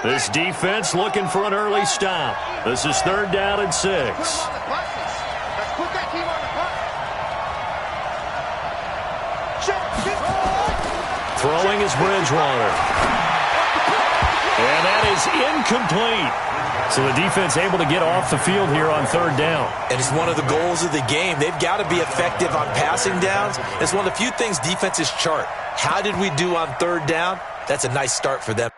This defense looking for an early stop. This is 3rd down and 6. Throwing is Bridgewater. And that is incomplete. So the defense able to get off the field here on 3rd down. And it's one of the goals of the game. They've got to be effective on passing downs. It's one of the few things defenses chart. How did we do on 3rd down? That's a nice start for them.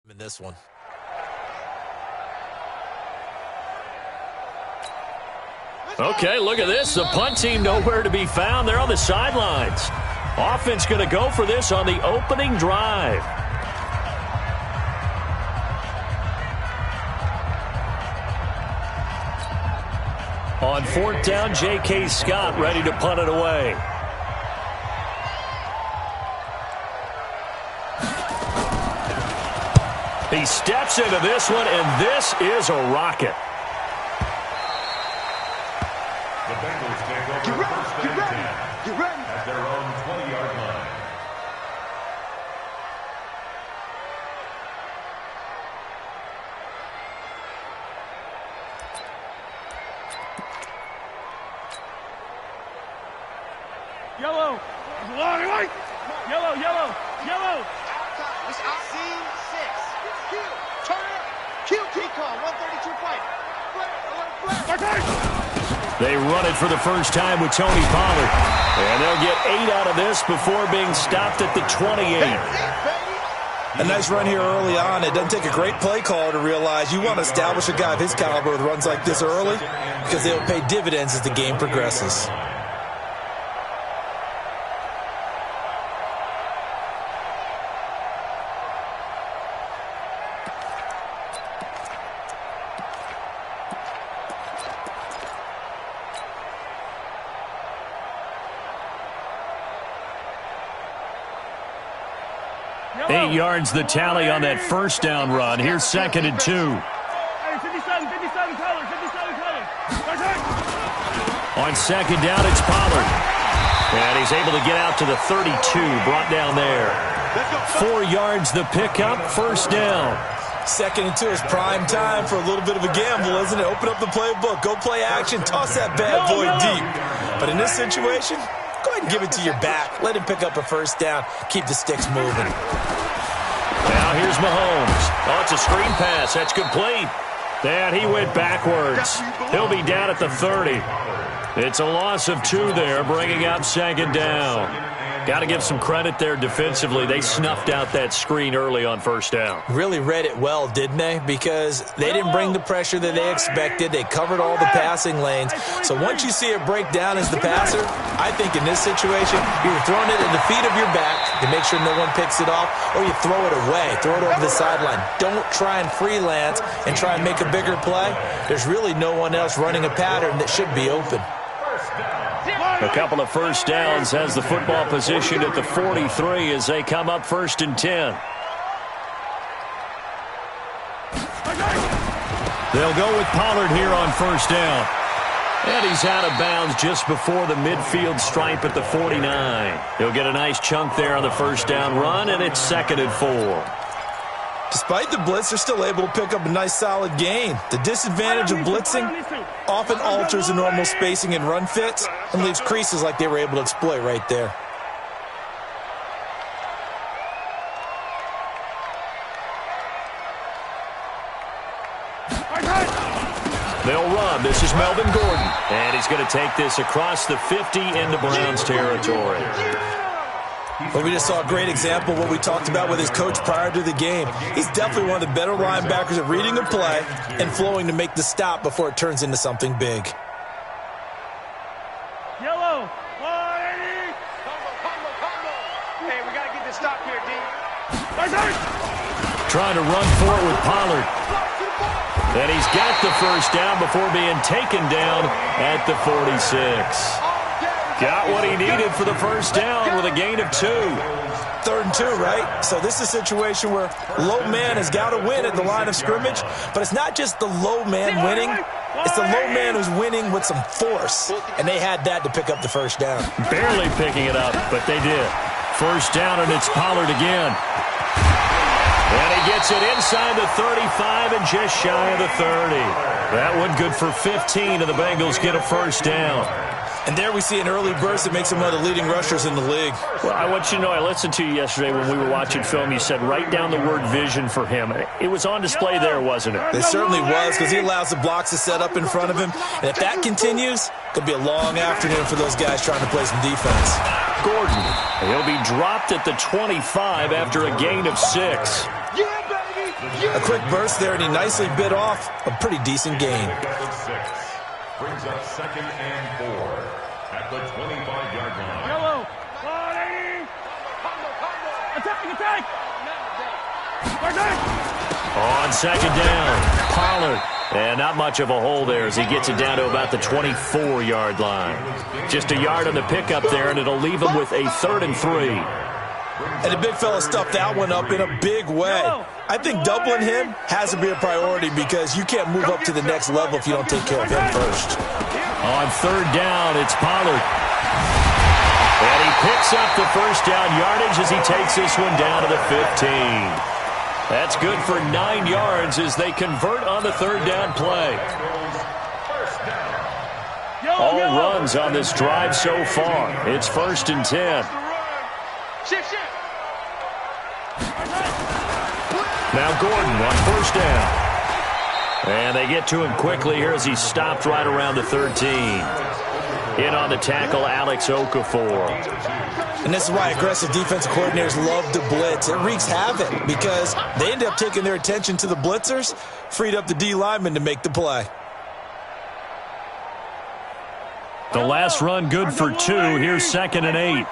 In this one. Okay, look at this. The punt team nowhere to be found. They're on the sidelines. Offense going to go for this on the opening drive. On 4th down, J.K. Scott ready to punt it away. He steps into this one, and this is a rocket. The Bengals take over first and 10 at their own 20-yard line. Yellow. Yellow, yellow, yellow. They run it for the first time with Tony Pollard. And they'll get 8 out of this before being stopped at the 28. A nice run here early on. It doesn't take a great play caller to realize you want to establish a guy of his caliber with runs like this early because they'll pay dividends as the game progresses. Eight yards the tally on that first down run. Here's 2nd and 2. Hey, 57 color. On 2nd down, it's Pollard. And he's able to get out to the 32, brought down there. 4 yards the pickup, 1st down. 2nd and 2 is prime time for a little bit of a gamble, isn't it? Open up the playbook, go play action, toss that bad boy deep. But in this situation, go ahead and give it to your back. Let him pick up a 1st down. Keep the sticks moving. Now here's Mahomes. Oh, it's a screen pass. That's complete. And he went backwards. He'll be down at the 30. It's a loss of 2 there, bringing up 2nd down. Got to give some credit there defensively. They snuffed out that screen early on 1st down. Really read it well, didn't they? Because they didn't bring the pressure that they expected. They covered all the passing lanes. So once you see it break down as the passer, I think in this situation, you're throwing it at the feet of your back to make sure no one picks it off, or you throw it away, throw it over the sideline. Don't try and freelance and try and make a bigger play. There's really no one else running a pattern that should be open. A couple of 1st downs has the football position at the 43 as they come up 1st and 10. They'll go with Pollard here on 1st down. And he's out of bounds just before the midfield stripe at the 49. He'll get a nice chunk there on the 1st down run, and it's 2nd and 4. Despite the blitz, they're still able to pick up a nice solid gain. The disadvantage of blitzing often alters the normal spacing and run fits and leaves creases like they were able to exploit right there. They'll run. This is Melvin Gordon. And he's going to take this across the 50 into Browns territory. But we just saw a great example of what we talked about with his coach prior to the game. He's definitely one of the better linebackers at reading a play and flowing to make the stop before it turns into something big. Yellow. 180. Combo. Hey, we got to get this stop here, D. Trying to run forward with Pollard. And he's got the 1st down before being taken down at the 46. Got what he needed for the first down with a gain of 2. 3rd and 2, right? So this is a situation where low man has got to win at the line of scrimmage, but it's not just the low man winning. It's the low man who's winning with some force, and they had that to pick up the first down. Barely picking it up, but they did. First down, and it's Pollard again. And he gets it inside the 35 and just shy of the 30. That one good for 15, and the Bengals get a first down. And there we see an early burst that makes him one of the leading rushers in the league. Well, I want you to know, I listened to you yesterday when we were watching film. You said write down the word vision for him. It was on display there, wasn't it? It certainly was, because he allows the blocks to set up in front of him. And if that continues, it could be a long afternoon for those guys trying to play some defense. Gordon, he'll be dropped at the 25 after a gain of 6. A quick burst there, and he nicely bit off a pretty decent gain. Brings up 2nd and 4 at the 25-yard line. Yellow. 180. Attack. On 2nd down, Pollard. And not much of a hole there as he gets it down to about the 24-yard line. Just a yard on the pickup there, and it'll leave him with a 3rd and 3. And the big fella stuffed that one up in a big way. I think doubling him has to be a priority because you can't move up to the next level if you don't take care of him first. On 3rd down, it's Pollard. And he picks up the first down yardage as he takes this one down to the 15. That's good for 9 yards as they convert on the 3rd down play. All runs on this drive so far. It's 1st and 10. Now Gordon on 1st down. And they get to him quickly here as he's stopped right around the 13. In on the tackle, Alex Okafor. And this is why aggressive defensive coordinators love to blitz. It wreaks havoc because they end up taking their attention to the blitzers, freed up the D lineman to make the play. The last run good for 2. Here's 2nd and 8.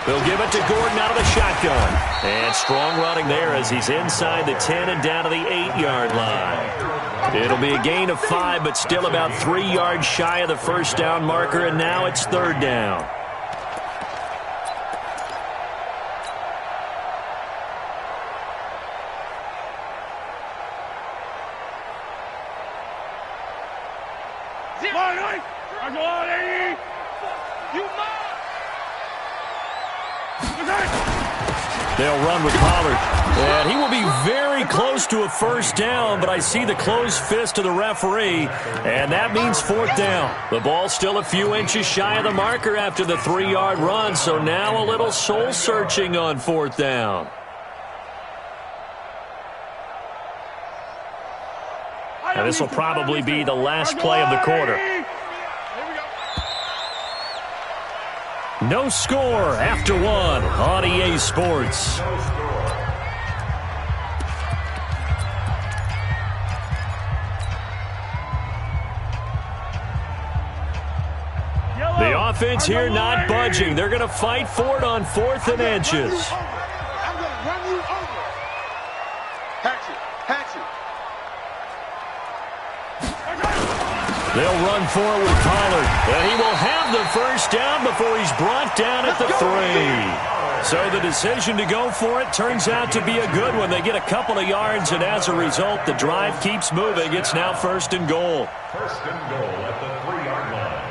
They'll give it to Gordon out of the shotgun. And strong running there as he's inside the 10 and down to the 8-yard line. It'll be a gain of 5, but still about 3 yards shy of the first down marker, and now it's 3rd down. They'll run with Pollard. And he will be very close to a first down, but I see the closed fist of the referee, and that means 4th down. The ball's still a few inches shy of the marker after the 3-yard run, so now a little soul-searching on 4th down. And this will probably be the last play of the quarter. No score after 1 on EA Sports. The offense here not budging. They're going to fight for it on 4th and inches. I'm going to run you over. Hatch it. They'll run forward with Pollard, and he will have the first down before he's brought down at the 3. So the decision to go for it turns out to be a good one. They get a couple of yards, and as a result, the drive keeps moving. It's now 1st and goal. 1st and goal at the 3-yard line.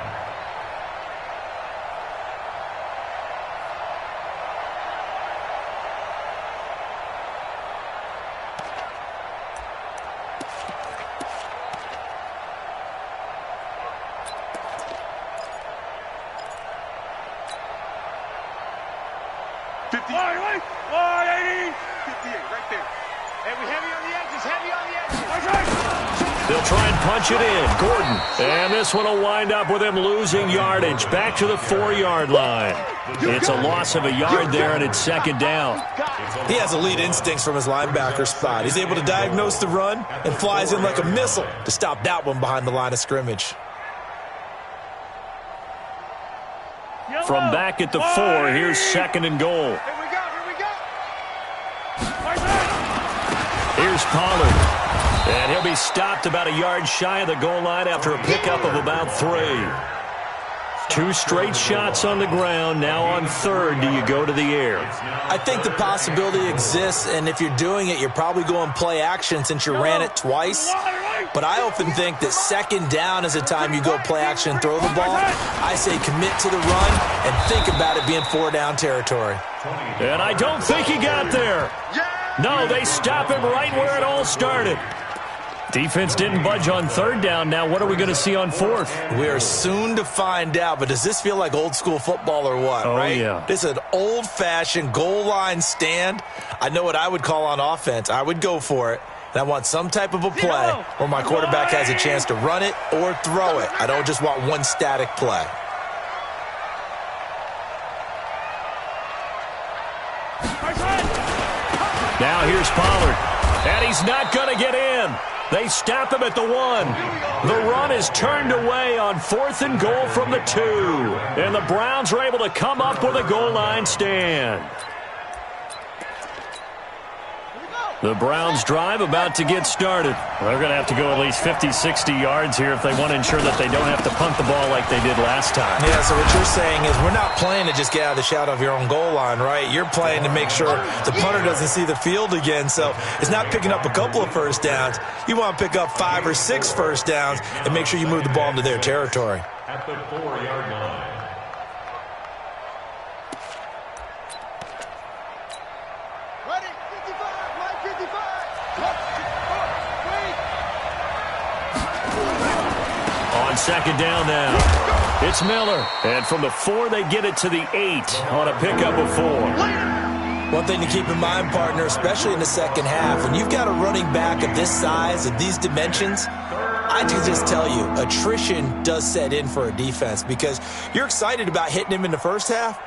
They'll try and punch it in. Gordon. And this one will wind up with him losing yardage back to the 4-yard line. It's a loss of a yard there, and it's 2nd down. He has elite instincts from his linebacker spot. He's able to diagnose the run and flies in like a missile to stop that one behind the line of scrimmage. From back at the 4, here's 2nd and goal. Here we go. Here's Pollard. And he'll be stopped about a yard shy of the goal line after a pickup of about 3. 2 straight shots on the ground. Now on third, do you go to the air? I think the possibility exists, and if you're doing it, you're probably going play action since you ran it twice. But I often think that second down is the time you go play action and throw the ball. I say commit to the run and think about it being 4-down territory. And I don't think he got there. No, they stop him right where it all started. Defense didn't budge on third down. Now what are we going to see on fourth? We are soon to find out, but does this feel like old school football or what, right? Yeah. This is an old-fashioned goal line stand. I know what I would call on offense. I would go for it. And I want some type of a play where my quarterback has a chance to run it or throw it. I don't just want one static play. Now here's Pollard. And he's not going to get in. They stop him at the 1. The run is turned away on 4th and goal from the 2. And the Browns are able to come up with a goal line stand. The Browns drive about to get started. They're going to have to go at least 50, 60 yards here if they want to ensure that they don't have to punt the ball like they did last time. Yeah, so what you're saying is we're not playing to just get out of the shadow of your own goal line, right? You're playing to make sure the punter doesn't see the field again. So it's not picking up a couple of first downs. You want to pick up 5 or 6 first downs and make sure you move the ball into their territory. At the 4-yard line. On second down now, it's Miller. And from the 4, they get it to the 8 on a pickup of 4. One thing to keep in mind, partner, especially in the second half, when you've got a running back of this size, of these dimensions, I can just tell you, attrition does set in for a defense because you're excited about hitting him in the first half,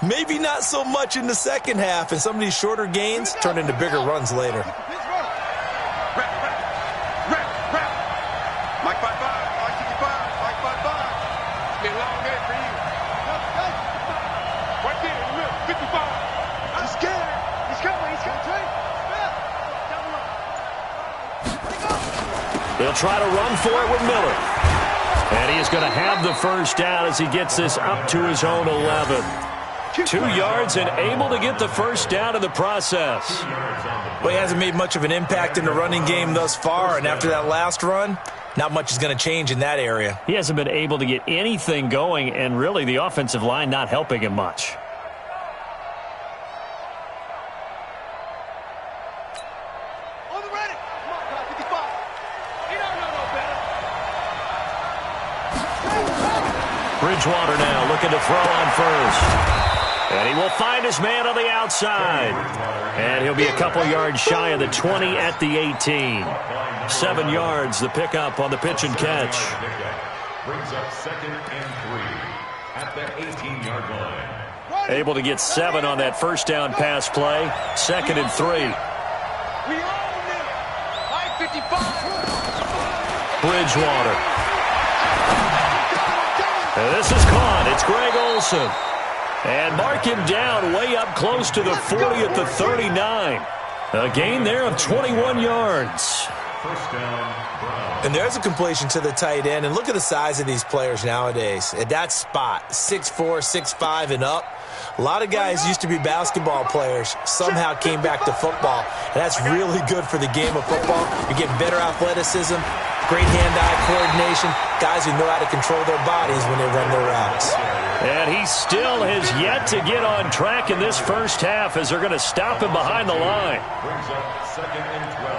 maybe not so much in the second half, and some of these shorter gains turn into bigger runs later. They'll try to run for it with Miller. And he is going to have the first down as he gets this up to his own 11. 2 yards and able to get the first down in the process. Well, he hasn't made much of an impact in the running game thus far, and after that last run, not much is going to change in that area. He hasn't been able to get anything going, and really the offensive line not helping him much. Bridgewater now looking to throw on first. And he will find his man on the outside. And he'll be a couple yards shy of the 20 at the 18. 7 yards, the pickup on the pitch and catch. Brings up 2nd and 3 at the 18-yard line. Able to get 7 on that first down pass play. 2nd and 3. We own it. 555. Bridgewater. And this is caught. It's Greg Olsen. And mark him down way up close to the 40 at the 39. A gain there of 21 yards. First down, Brown. And there's a completion to the tight end. And look at the size of these players nowadays. At that spot, 6'4", 6'5", and up. A lot of guys used to be basketball players, somehow came back to football. And that's really good for the game of football. You're getting better athleticism, great hand-eye coordination, guys who know how to control their bodies when they run their routes. And he still has yet to get on track in this first half as they're going to stop him behind the line. Brings up 2nd and 12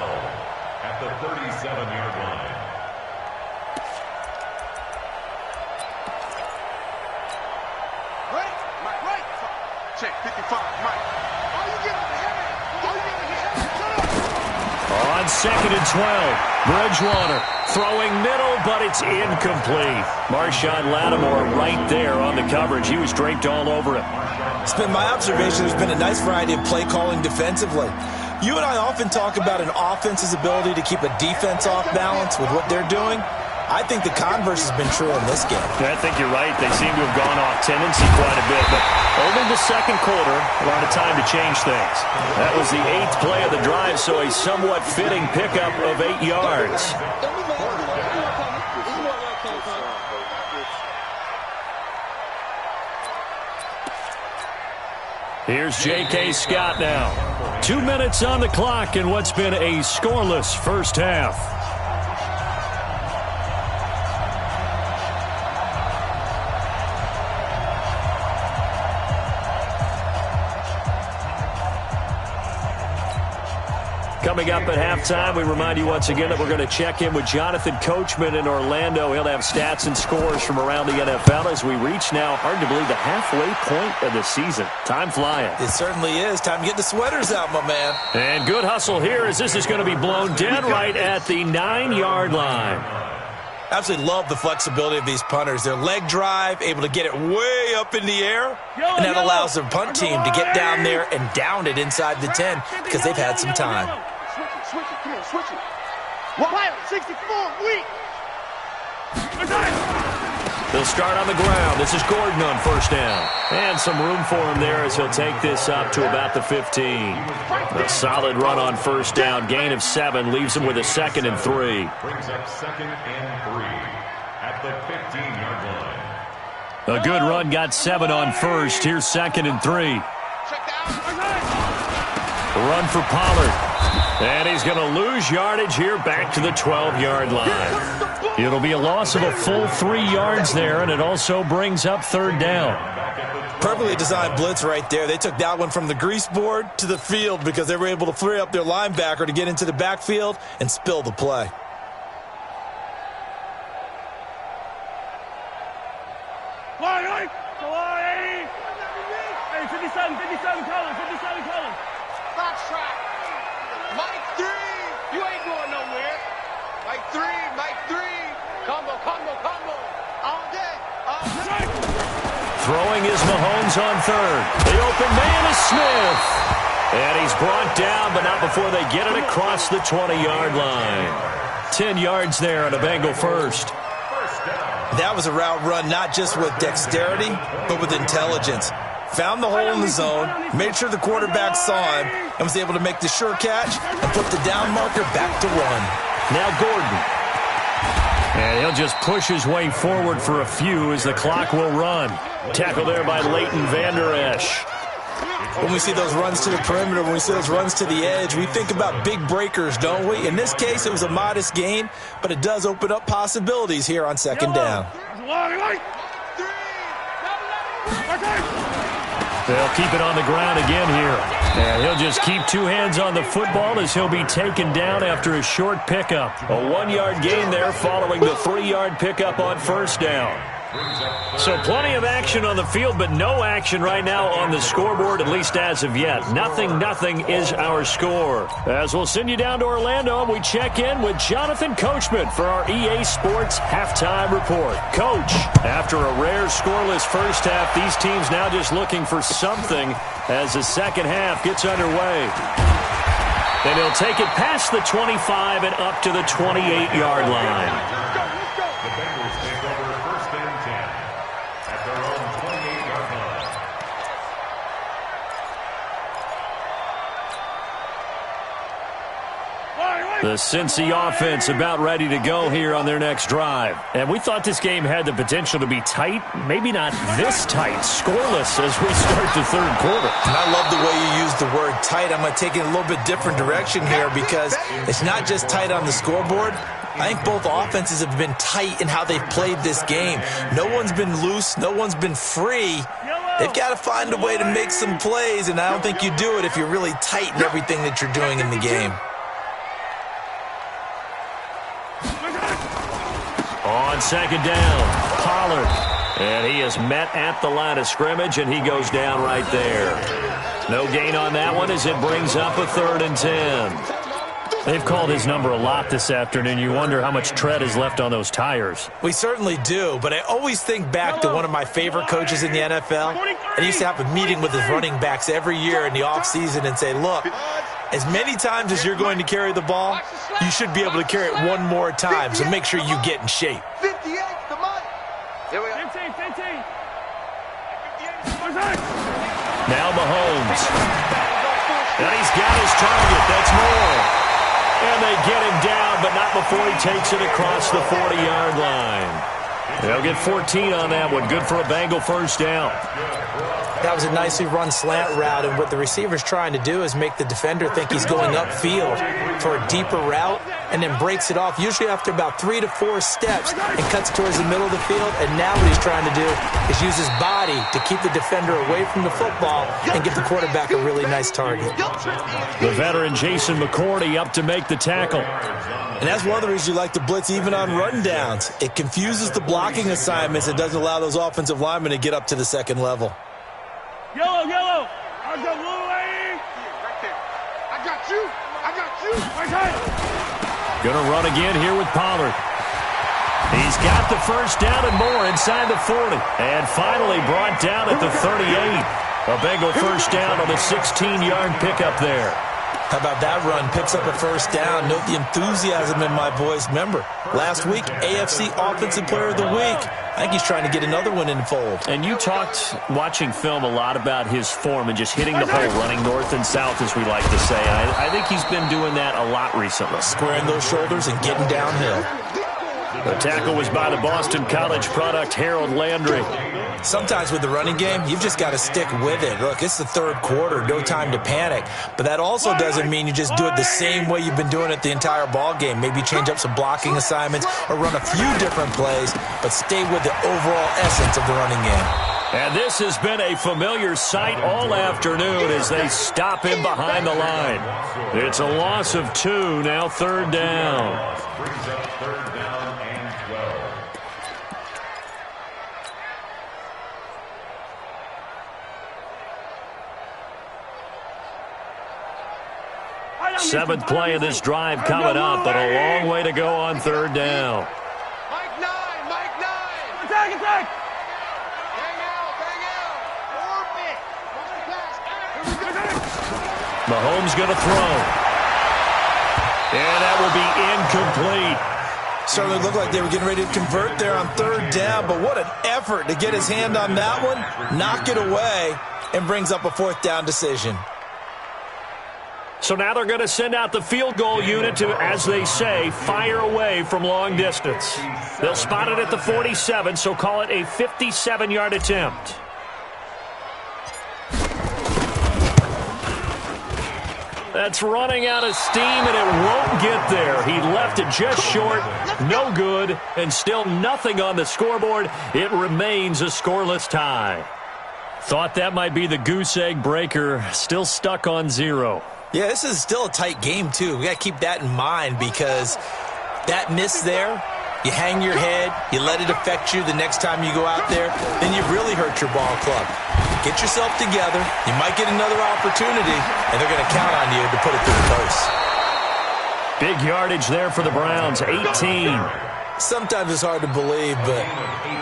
at the 37-yard line. Right, Mike, right. Check, 55, Mike. All you get over here. All you get over here. On 2nd and 12, Bridgewater throwing middle, but it's incomplete. Marshawn Lattimore right there on the coverage. He was draped all over it. It's been my observation there's been a nice variety of play calling defensively. You and I often talk about an offense's ability to keep a defense off balance with what they're doing. I think the converse has been true in this game. I think you're right. They seem to have gone off tendency quite a bit, but only the second quarter, a lot of time to change things. That was the 8th play of the drive, so a somewhat fitting pickup of 8 yards. Here's J.K. Scott now. 2 minutes on the clock in what's been a scoreless first half. Coming up at halftime, we remind you once again that we're going to check in with Jonathan Coachman in Orlando. He'll have stats and scores from around the NFL as we reach now, hard to believe, the halfway point of the season. Time flying. It certainly is. Time to get the sweaters out, my man. And good hustle here as this is going to be blown dead right at the 9-yard line. Absolutely love the flexibility of these punters. Their leg drive, able to get it way up in the air, and that allows their punt team to get down there and down it inside the 10 because they've had some time. Switch it, come on, switch it. Wild, 64, weak. They'll start on the ground. This is Gordon on first down. And some room for him there as he'll take this up to about the 15. A solid run on first down. Gain of 7 leaves him with a 2nd and 3. Brings up 2nd and 3 at the 15-yard line. A good run, got 7 on first. Here's 2nd and 3. A run for Pollard. And he's going to lose yardage here back to the 12-yard line. It'll be a loss of a full 3 yards there, and it also brings up 3rd down. Perfectly designed blitz right there. They took that one from the grease board to the field because they were able to free up their linebacker to get into the backfield and spill the play. Hey, 57 Collins, 57 Collins. Box track. Mike 3, you ain't going nowhere. Mike 3, Mike 3. Combo. All day. Throwing is Mahomes on 3rd. The open man is Smith. And he's brought down, but not before they get it across the 20-yard line. 10 yards there on a Bengal first. That was a route run not just with dexterity, but with intelligence. Found the hole in the zone, made sure the quarterback saw him, and was able to make the sure catch and put the down marker back to 1. Now Gordon. And he'll just push his way forward for a few as the clock will run. Tackle there by Leighton Vander Esch. When we see those runs to the perimeter, when we see those runs to the edge, we think about big breakers, don't we? In this case, it was a modest gain, but it does open up possibilities here on 2nd down. They'll keep it on the ground again here. And he'll just keep 2 hands on the football as he'll be taken down after a short pickup. A 1-yard gain there following the 3-yard pickup on first down. So plenty of action on the field, but no action right now on the scoreboard, at least as of yet. 0-0 is our score. As we'll send you down to Orlando, we check in with Jonathan Coachman for our EA Sports Halftime Report. Coach, after a rare scoreless first half, these teams now just looking for something as the second half gets underway. And he'll take it past the 25 and up to the 28-yard line. The Cincy offense about ready to go here on their next drive. And we thought this game had the potential to be tight, maybe not this tight, scoreless as we start the 3rd quarter. And I love the way you use the word tight. I'm going to take it a little bit different direction here because it's not just tight on the scoreboard. I think both offenses have been tight in how they've played this game. No one's been loose. No one's been free. They've got to find a way to make some plays, and I don't think you do it if you're really tight in everything that you're doing in the game. On 2nd down, Pollard. And he is met at the line of scrimmage, and he goes down right there. No gain on that one as it brings up a 3rd and 10. They've called his number a lot this afternoon. You wonder how much tread is left on those tires. We certainly do, but I always think back to one of my favorite coaches in the NFL. And he used to have a meeting with his running backs every year in the offseason and say, look, As many times as you're going to carry the ball, you should be able to carry it one more time, so make sure you get in shape. 58 to Mike. Here we go. 15. Now Mahomes. And he's got his target. That's more. And they get him down, but not before he takes it across the 40-yard line. They'll get 14 on that one. Good for a Bengal first down. That was a nicely run slant route, and what the receiver's trying to do is make the defender think he's going upfield for a deeper route and then breaks it off, usually after about 3 to 4 steps, and cuts towards the middle of the field. And now what he's trying to do is use his body to keep the defender away from the football and give the quarterback a really nice target. The veteran Jason McCourty up to make the tackle. And that's one of the reasons you like to blitz even on rundowns. It confuses the blocking assignments. It doesn't allow those offensive linemen to get up to the second level. Yellow. I got blue lane. Right there. I got you. Right side. Gonna run again here with Pollard. He's got the first down and more inside the 40. And finally brought down at the 38. A Bengal first down on the 16-yard pickup there. How about that run? Picks up a first down. Note the enthusiasm in my voice. Remember, last week, AFC Offensive Player of the Week. I think he's trying to get another one in the fold. And you talked, watching film, a lot about his form and just hitting the hole, running north and south, as we like to say. And I think he's been doing that a lot recently. Squaring those shoulders and getting downhill. The tackle was by the Boston College product, Harold Landry. Sometimes with the running game, you've just got to stick with it. Look, it's the third quarter, no time to panic. But that also doesn't mean you just do it the same way you've been doing it the entire ball game. Maybe change up some blocking assignments or run a few different plays, but stay with the overall essence of the running game. And this has been a familiar sight all afternoon as they stop him behind the line. It's a loss of 2, now third down. Brings up third down and 12. Seventh play of this drive coming up, but a long way to go on third down. Mike 9. Attack. Hang out. Orbit. Mahomes going to throw. And that will be incomplete. Certainly looked like they were getting ready to convert there on third down, but what an effort to get his hand on that one, knock it away, and brings up a fourth down decision. So now they're going to send out the field goal unit to, as they say, fire away from long distance. They'll spot it at the 47, so call it a 57-yard attempt. That's running out of steam, and it won't get there. He left it just short, no good, and still nothing on the scoreboard. It remains a scoreless tie. Thought that might be the goose egg breaker, still stuck on 0. Yeah, this is still a tight game, too. We got to keep that in mind because that miss there, you hang your head, you let it affect you the next time you go out there, then you've really hurt your ball club. Get yourself together. You might get another opportunity, and they're going to count on you to put it through the post. Big yardage there for the Browns, 18. Sometimes it's hard to believe, but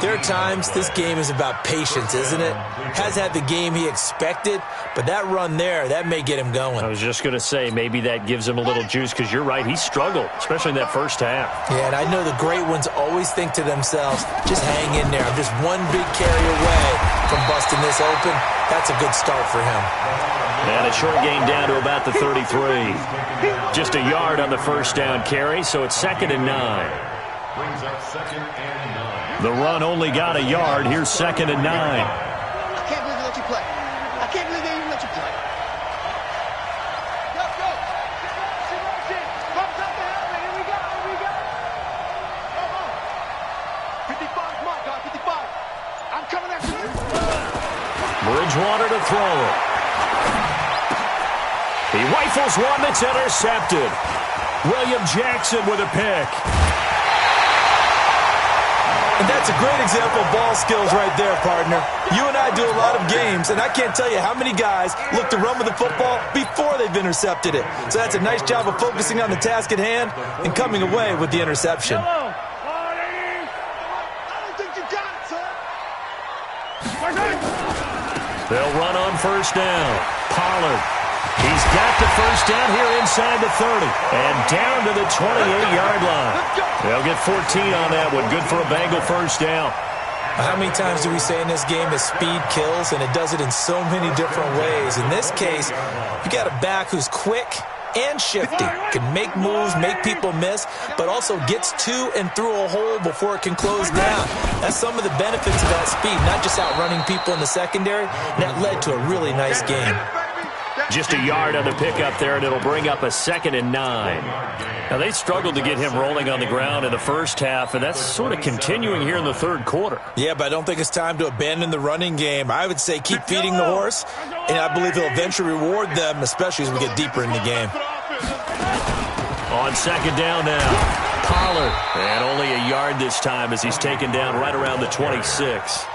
there are times this game is about patience, isn't it? Has had the game he expected, but that run there, that may get him going. I was just going to say, maybe that gives him a little juice, because you're right, he struggled, especially in that first half. Yeah, and I know the great ones always think to themselves, just hang in there. I'm just one big carry away from busting this open. That's a good start for him. And a short gain down to about the 33. Just a yard on the first down carry, so it's 2nd and 9. Brings up 2nd and 9. The run only got a yard. Here's 2nd and 9. I can't believe they let you play. I can't believe they even let you play. Go. Bumps up the helmet. Here we go. Come on. 55, my God, 55. I'm coming after you. Bridgewater to throw it. He rifles one that's intercepted. William Jackson with a pick. And that's a great example of ball skills right there, partner. You and I do a lot of games, and I can't tell you how many guys look to run with the football before they've intercepted it. So that's a nice job of focusing on the task at hand and coming away with the interception. I don't think you got it, son. They'll run on first down. Pollard. He's got the first down here inside the 30 and down to the 28-yard line. They'll get 14 on that one. Good for a Bengal first down. How many times do we say in this game that speed kills, and it does it in so many different ways? In this case, you got a back who's quick and shifty, can make moves, make people miss, but also gets to and through a hole before it can close down. That's some of the benefits of that speed, not just outrunning people in the secondary, and that led to a really nice game. Just a yard on the pickup there, and it'll bring up a 2nd and 9. Now, they struggled to get him rolling on the ground in the first half, and that's sort of continuing here in the third quarter. Yeah, but I don't think it's time to abandon the running game. I would say keep feeding the horse, and I believe he'll eventually reward them, especially as we get deeper in the game. On 2nd down now, Pollard. And only a yard this time as he's taken down right around the 26.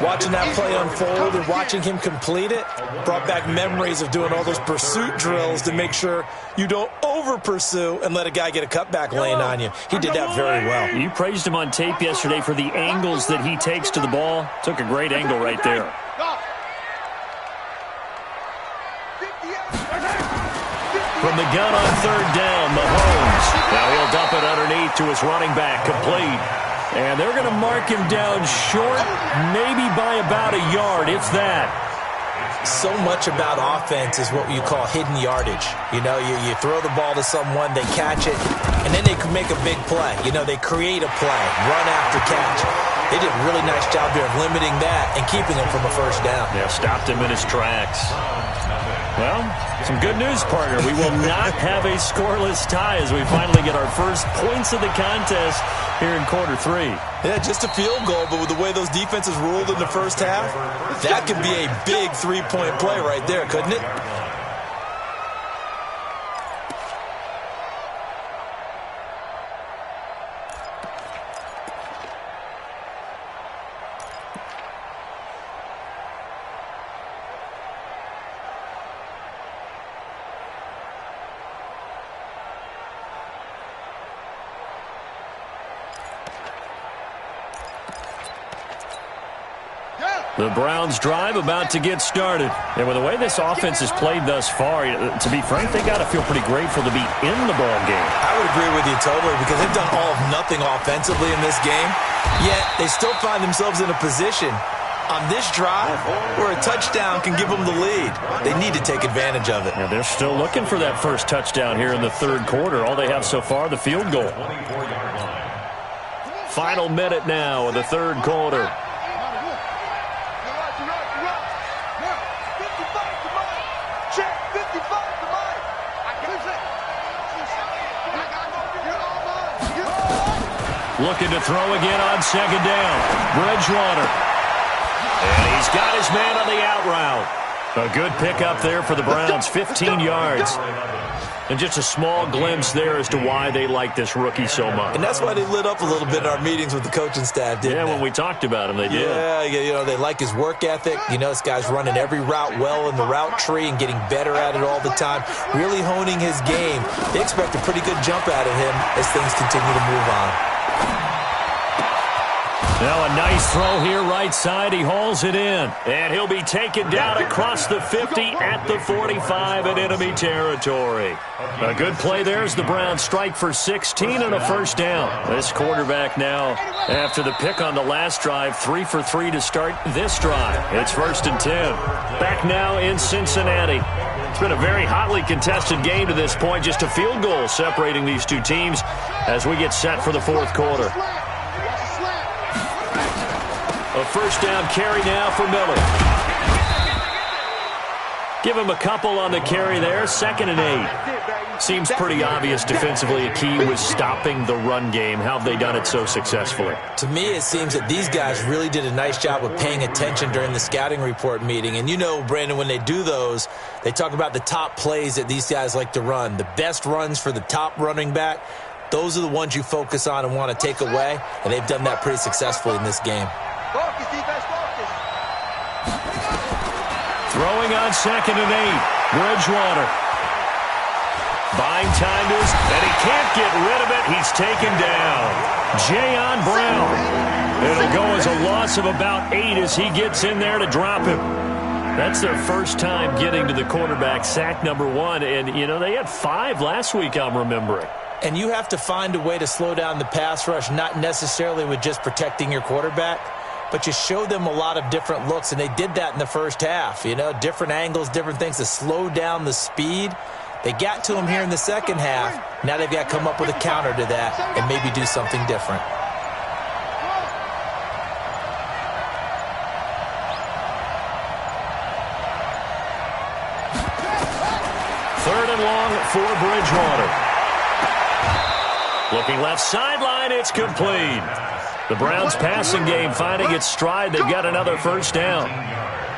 Watching that play unfold and watching him complete it brought back memories of doing all those pursuit drills to make sure you don't over-pursue and let a guy get a cutback lane on you. He did that very well. You praised him on tape yesterday for the angles that he takes to the ball. Took a great angle right there. From the gun on 3rd down, Mahomes. Now he'll dump it underneath to his running back, complete. And they're going to mark him down short, maybe by about a yard, if that. So much about offense is what you call hidden yardage. You know, you throw the ball to someone, they catch it, and then they can make a big play. You know, they create a play, run after catch. They did a really nice job there of limiting that and keeping him from a first down. Yeah, stopped him in his tracks. Well, some good news, partner. We will not have a scoreless tie as we finally get our first points of the contest here in quarter 3. Yeah, just a field goal, but with the way those defenses ruled in the first half, that could be a big 3-point play right there, couldn't it? The Browns drive about to get started. And with the way this offense has played thus far, to be frank, they got to feel pretty grateful to be in the ball game. I would agree with you totally because they've done all of nothing offensively in this game, yet they still find themselves in a position on this drive where a touchdown can give them the lead. They need to take advantage of it. Yeah, they're still looking for that first touchdown here in the third quarter. All they have so far, the field goal. Final minute now of the third quarter. Looking to throw again on 2nd down. Bridgewater. And he's got his man on the out route. A good pickup there for the Browns, 15 yards. And just a small glimpse there as to why they like this rookie so much. And that's why they lit up a little bit in our meetings with the coaching staff, didn't they? Yeah, when we talked about him, they did. Yeah, you know, they like his work ethic. You know, this guy's running every route well in the route tree and getting better at it all the time, really honing his game. They expect a pretty good jump out of him as things continue to move on. Now a nice throw here right side. He hauls it in. And he'll be taken down across the 50 at the 45 in enemy territory. A good play there as the Browns strike for 16 and a first down. This quarterback now, after the pick on the last drive, 3 for 3 to start this drive. It's 1st and 10. Back now in Cincinnati. It's been a very hotly contested game to this point. Just a field goal separating these two teams as we get set for the fourth quarter. A first down carry now for Miller. Give him a couple on the carry there. 2nd and 8. Seems pretty obvious defensively a key was stopping the run game. How have they done it so successfully? To me, it seems that these guys really did a nice job of paying attention during the scouting report meeting. And you know, Brandon, when they do those, they talk about the top plays that these guys like to run. The best runs for the top running back, those are the ones you focus on and want to take away. And they've done that pretty successfully in this game. Focus, defense, focus. Throwing on 2nd and 8. Bridgewater. Buying time to his, and he can't get rid of it. He's taken down. Jayon Brown. It'll go as a loss of about 8 as he gets in there to drop him. That's their first time getting to the quarterback, sack number 1. And, you know, they had 5 last week, I'm remembering. And you have to find a way to slow down the pass rush, not necessarily with just protecting your quarterback, but you show them a lot of different looks, and they did that in the first half. You know, different angles, different things to slow down the speed. They got to him here in the second half. Now they've got to come up with a counter to that and maybe do something different. Third and long for Bridgewater. Looking left sideline, it's complete. The Browns' passing game finding its stride. They've got another first down.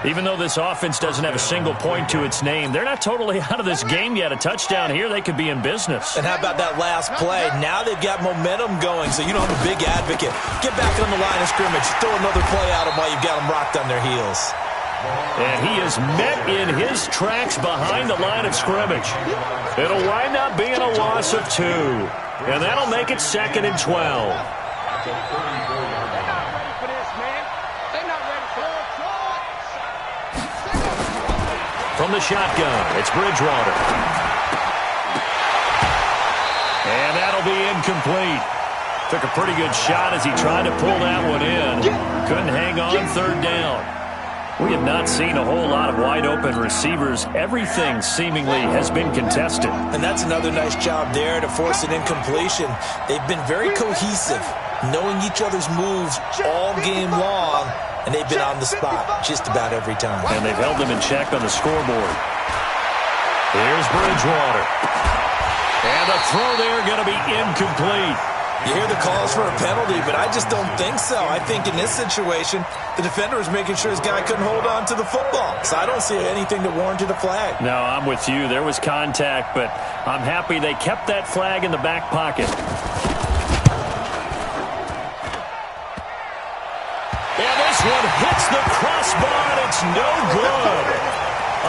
Even though this offense doesn't have a single point to its name, they're not totally out of this game yet. A touchdown here, they could be in business. And how about that last play? Now they've got momentum going, so you know I'm a big advocate. Get back on the line of scrimmage. Throw another play at them while you've got them rocked on their heels. And he is met in his tracks behind the line of scrimmage. It'll wind up being a loss of 2. And that'll make it 2nd and 12. From the shotgun, it's Bridgewater. And that'll be incomplete. Took a pretty good shot as he tried to pull that one in. Couldn't hang on third down. We have not seen a whole lot of wide-open receivers. Everything seemingly has been contested. And that's another nice job there to force an incompletion. They've been very cohesive, knowing each other's moves all game long, and they've been on the spot just about every time. And they've held them in check on the scoreboard. Here's Bridgewater. And the throw there going to be incomplete. You hear the calls for a penalty, but I just don't think so. I think in this situation, the defender was making sure his guy couldn't hold on to the football. So I don't see anything that warranted a flag. No, I'm with you. There was contact, but I'm happy they kept that flag in the back pocket. And this one hits the crossbar, and it's no good.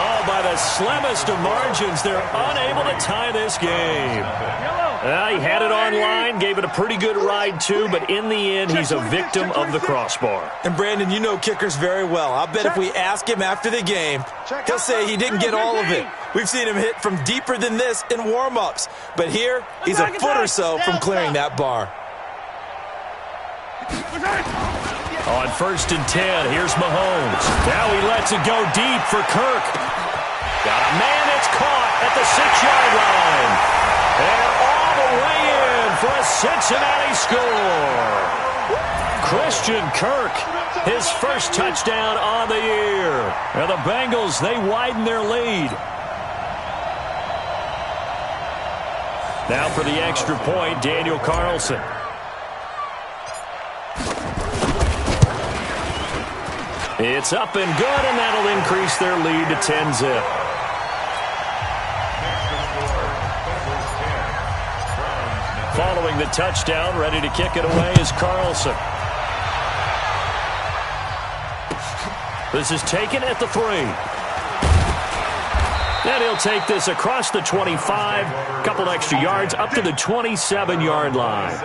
Oh, by the slimmest of margins, they're unable to tie this game. He had it online, gave it a pretty good ride, too, but in the end, he's a victim of the crossbar. And, Brandon, you know kickers very well. I'll bet if we ask him after the game, he'll say he didn't get all of it. We've seen him hit from deeper than this in warm-ups. But here, he's a foot or so from clearing that bar. On 1st and 10, here's Mahomes. Now he lets it go deep for Kirk. Got a man that's caught at the 6-yard line. And all the way in for a Cincinnati score. Christian Kirk, his first touchdown on the year. And the Bengals, they widen their lead. Now for the extra point, Daniel Carlson. It's up and good, and that'll increase their lead to 10-zip. Following the touchdown, ready to kick it away is Carlson. This is taken at the 3. And he'll take this across the 25, couple extra yards, up to the 27-yard line.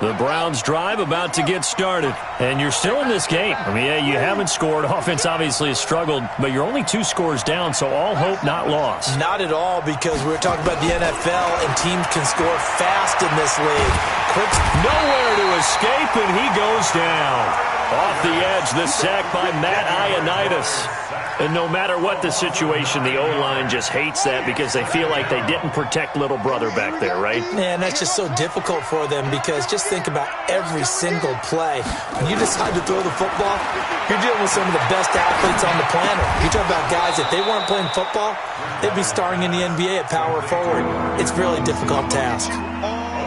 The Browns drive about to get started, and you're still in this game. I mean, yeah, you haven't scored. Offense obviously has struggled, but you're only 2 scores down, so all hope not lost. Not at all, because we're talking about the NFL, and teams can score fast in this league. Kirk's nowhere to escape, and he goes down. Off the edge, the sack by Matt Ioannidis. And no matter what the situation, the O-line just hates that because they feel like they didn't protect little brother back there, right? Man, that's just so difficult for them because just think about every single play. When you decide to throw the football, you're dealing with some of the best athletes on the planet. You're talking about guys, if they weren't playing football, they'd be starring in the NBA at power forward. It's a really difficult task.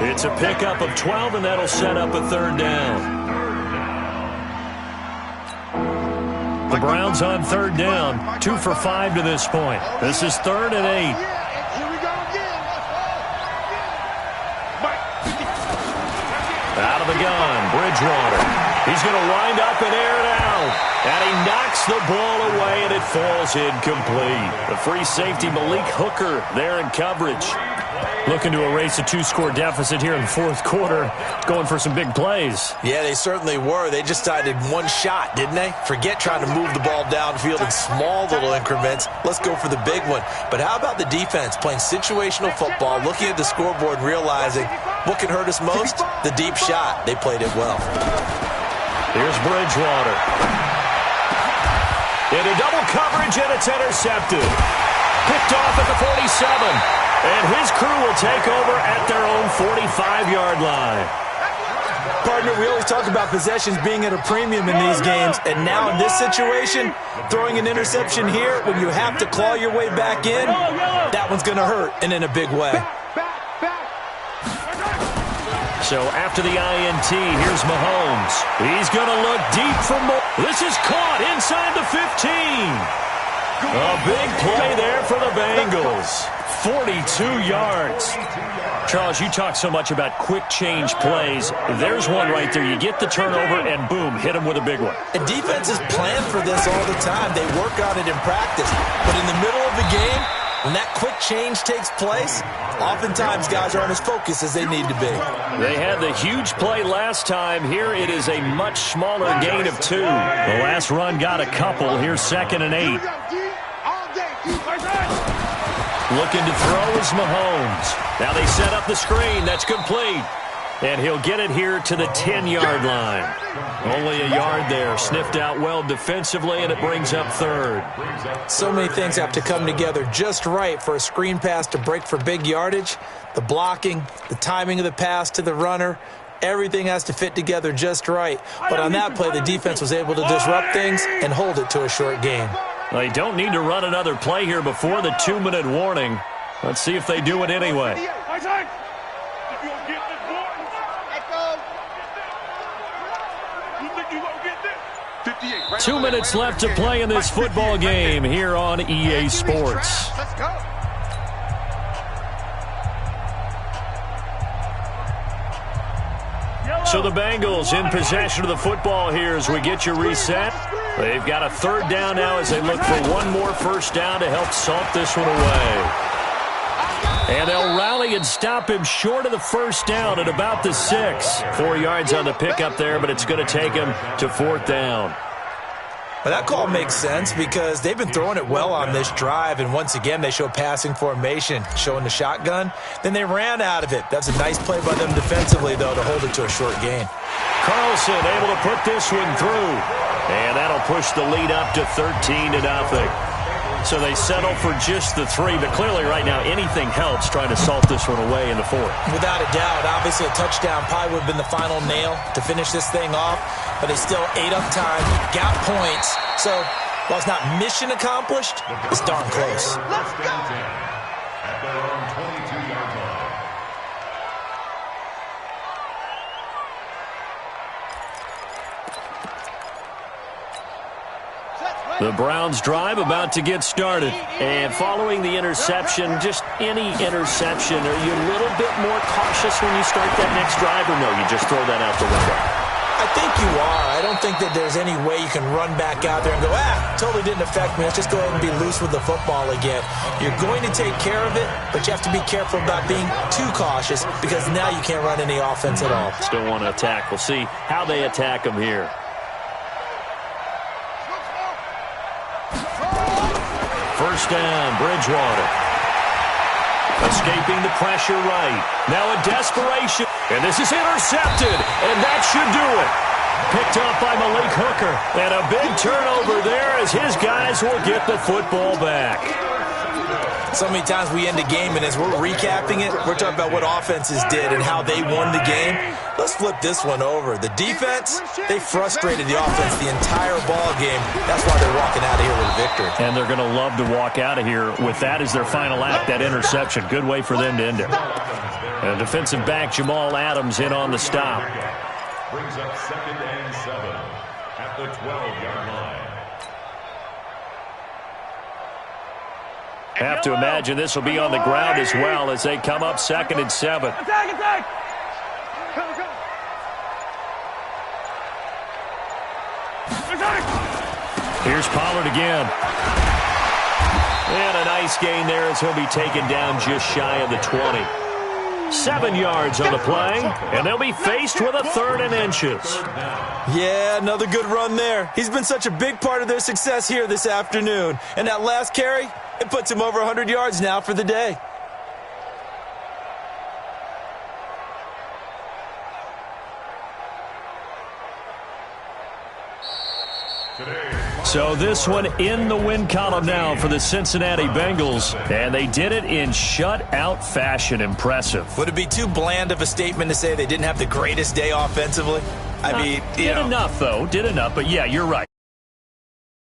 It's a pickup of 12, and that'll set up a 3rd down. The Browns on 3rd down, 2 for 5 to this point. This is 3rd and 8. Out of the gun, Bridgewater. He's going to wind up and air it out. And he knocks knocks the ball away, and it falls incomplete. The free safety, Malik Hooker, there in coverage. Looking to erase a 2-score deficit here in the fourth quarter, going for some big plays. Yeah, they certainly were. They just decided one shot, didn't they? Forget trying to move the ball downfield in small little increments. Let's go for the big one. But how about the defense playing situational football, looking at the scoreboard, realizing what can hurt us most? The deep shot. They played it well. Here's Bridgewater. Into double coverage, and it's intercepted. Picked off at the 47. And his crew will take over at their own 45-yard line. Partner, we always talk about possessions being at a premium in these games, and now in this situation, throwing an interception here when you have to claw your way back in, that one's going to hurt, and in a big way. So after the INT, here's Mahomes. He's going to look deep for more. This is caught inside the 15. A big play there for the Bengals. 42 yards. Charles, you talk so much about quick change plays. There's one right there. You get the turnover, and boom, hit him with a big one. And defenses plan for this all the time. They work on it in practice. But in the middle of the game, when that quick change takes place, oftentimes guys aren't as focused as they need to be. They had the huge play last time. Here it is a much smaller gain of 2. The last run got a couple. Here's 2nd and 8. Looking to throw is Mahomes. Now they set up the screen. That's complete. And he'll get it here to the 10-yard line. Only a yard there. Sniffed out well defensively, and it brings up 3rd. So many things have to come together just right for a screen pass to break for big yardage. The blocking, the timing of the pass to the runner, everything has to fit together just right. But on that play, the defense was able to disrupt things and hold it to a short gain. They don't need to run another play here before the 2-minute warning. Let's see if they do it anyway. 2 minutes left to play in this football game here on EA Sports. Let's go. So the Bengals in possession of the football here as we get you reset. They've got a 3rd down now as they look for one more first down to help salt this one away. And they'll rally and stop him short of the first down at about the 6. 4 yards on the pickup there, but it's going to take him to 4th down. Well, that call makes sense because they've been throwing it well on this drive, and once again they show passing formation, showing the shotgun. Then they ran out of it. That's a nice play by them defensively, though, to hold it to a short gain. Carlson able to put this one through, and that'll push the lead up to 13-0. So they settle for just the 3, but clearly right now anything helps trying to salt this one away in the 4th. Without a doubt, obviously a touchdown probably would have been the final nail to finish this thing off, but they still ate up time, got points. So while it's not mission accomplished, it's darn close. Let's go. At their own 22-yard line. The Browns drive about to get started. And following the interception, just any interception, are you a little bit more cautious when you start that next drive, or no, you just throw that out the window? I think you are. I don't think that there's any way you can run back out there and go, totally didn't affect me. Let's just go ahead and be loose with the football again. You're going to take care of it, but you have to be careful about being too cautious because now you can't run any offense at all. Still want to attack. We'll see how they attack them here. First down, Bridgewater. Escaping the pressure right. Now a desperation. And this is intercepted. And that should do it. Picked up by Malik Hooker. And a big turnover there as his guys will get the football back. So many times we end a game, and as we're recapping it, we're talking about what offenses did and how they won the game. Let's flip this one over. The defense, they frustrated the offense the entire ball game. That's why they're walking out of here with a victory. And they're going to love to walk out of here with that as their final act, that interception. Good way for them to end it. And defensive back Jamal Adams in on the stop. Brings up 2nd and 7 at the 12-yard line. Have to imagine this will be on the ground as well as they come up 2nd and 7. Attack, attack. Come, come. Attack. Here's Pollard again. And a nice gain there as he'll be taken down just shy of the 20. 7 yards on the play, and they'll be faced with a 3rd and inches. Yeah, another good run there. He's been such a big part of their success here this afternoon. And that last carry, it puts him over 100 yards now for the day. So this one in the win column now for the Cincinnati Bengals, and they did it in shutout fashion. Impressive. Would it be too bland of a statement to say they didn't have the greatest day offensively? I mean, did enough, though. Did enough, but yeah, you're right.